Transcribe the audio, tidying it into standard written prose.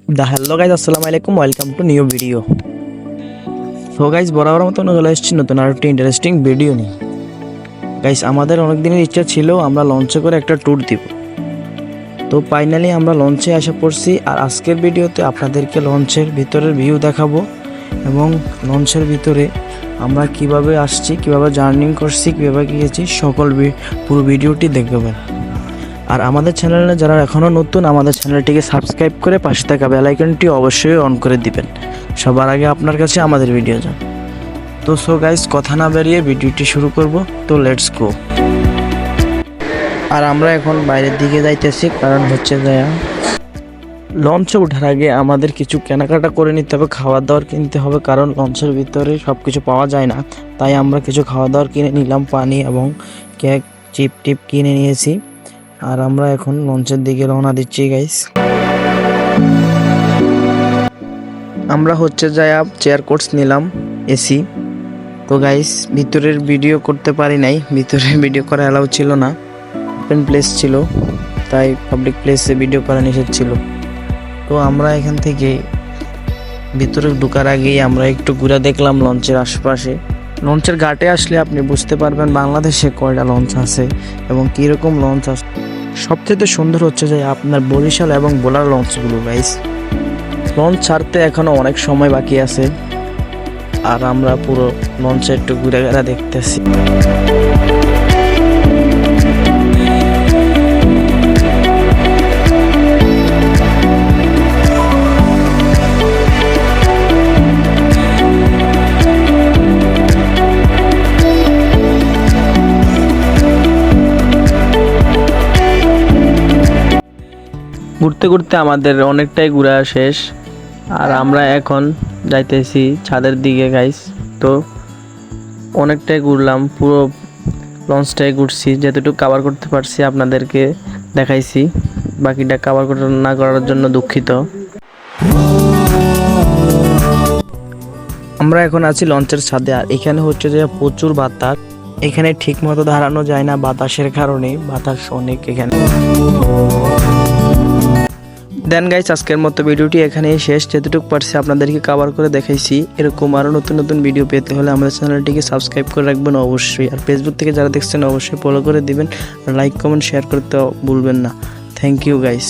Hello guys, আসসালামু আলাইকুম, welcome to new video. So guys, বরাবর মতো চলে এসেছি নতুন আর একটি ইন্টারেস্টিং ভিডিও নিয়ে। গাইজ, আমাদের অনেক দিনের ইচ্ছা ছিল আমরা লঞ্চে করে একটা ট্যুর দিব। তো ফাইনালি আমরা লঞ্চে এসে পড়ছি। আর আজকের ভিডিওতে আপনাদেরকে লঞ্চের ভিতরের ভিউ দেখাবো এবং লঞ্চের ভিতরে আমরা কিভাবে আসছি, কিভাবে জার্নিং করছি, কিভাবে গিয়েছি, সকল পুরো ভিডিওটি দেখবেন। আর আমাদের চ্যানেলে যারা এখনও নতুন, আমাদের চ্যানেলটিকে সাবস্ক্রাইব করে পাশে থাকা বেল আইকনটি অবশ্যই অন করে দিবেন, সবার আগে আপনার কাছে আমাদের ভিডিও যান। তো সো গাইস, কথা না বেরিয়ে ভিডিওটি শুরু করব। তো লেটস গো। আর আমরা এখন বাইরের দিকে যাইতেছি, কারণ হচ্ছে যে লঞ্চে ওঠার আগে আমাদের কিছু কেনাকাটা করে নিতে হবে, খাবার দাবার কিনতে হবে, কারণ লঞ্চের ভিতরে সব কিছু পাওয়া যায় না। তাই আমরা কিছু খাওয়া দাওয়ার কিনে নিলাম, পানি এবং কেক চিপ টিপ কিনে নিয়েছি। আর আমরা এখন লঞ্চের দিকে রওনা দিচ্ছি গাইস। আমরা হচ্ছে যায় চেয়ার কোর্স নিলাম, এসি। তো গাইস, ভিতরের ভিডিও করতে পারি নাই, ভিতরে ভিডিও করা অ্যালাউ ছিল না, ওপেন প্লেস ছিল, তাই পাবলিক প্লেসে ভিডিও করা নিষেধ ছিল। তো আমরা এখান থেকে ভিতরে ঢোকার আগেই আমরা একটু ঘুরে দেখলাম লঞ্চের আশেপাশে। লঞ্চের ঘাটে আসলে আপনি বুঝতে পারবেন বাংলাদেশে কয়টা লঞ্চ আছে এবং কীরকম লঞ্চ আছে। সবচেয়ে সুন্দর হচ্ছে যে আপনার বরিশাল এবং বোলার লঞ্চগুলো গাইস। লঞ্চ ছাড়তে এখনো অনেক সময় বাকি আছে, আর আমরা পুরো লঞ্চে একটু ঘুরে ঘুরে দেখতেছি। ঘুরতে ঘুরতে আমাদের অনেকটাই ঘোরা শেষ, আর আমরা এখন যাইতেছি ছাদের দিকে গাইস। তো অনেকটাই ঘুরলাম, পুরো লঞ্চটাই ঘুরছি, যতটুকু কভার করতে পারছি আপনাদেরকে দেখাইছি, বাকিটা কভার না করার জন্য দুঃখিত। আমরা এখন আছি লঞ্চের ছাদে, আর এখানে হচ্ছে যে প্রচুর বাতাস, এখানে ঠিক মতো দাঁড়ানো যায় না বাতাসের কারণে, বাতাস অনেক এখানে। দেন গাইস, আজকের মতো ভিডিওটি এখানেই শেষ। যতটুকু পারছি আপনাদেরকে কভার করে দেখাইছি। এরকম আরও নতুন নতুন ভিডিও পেতে হলে আমাদের চ্যানেলটিকে সাবস্ক্রাইব করে রাখবেন অবশ্যই। আর ফেসবুক থেকে যারা দেখছেন অবশ্যই ফলো করে দিবেন, আর লাইক কমেন্ট শেয়ার করতে ভুলবেন না। Thank you guys.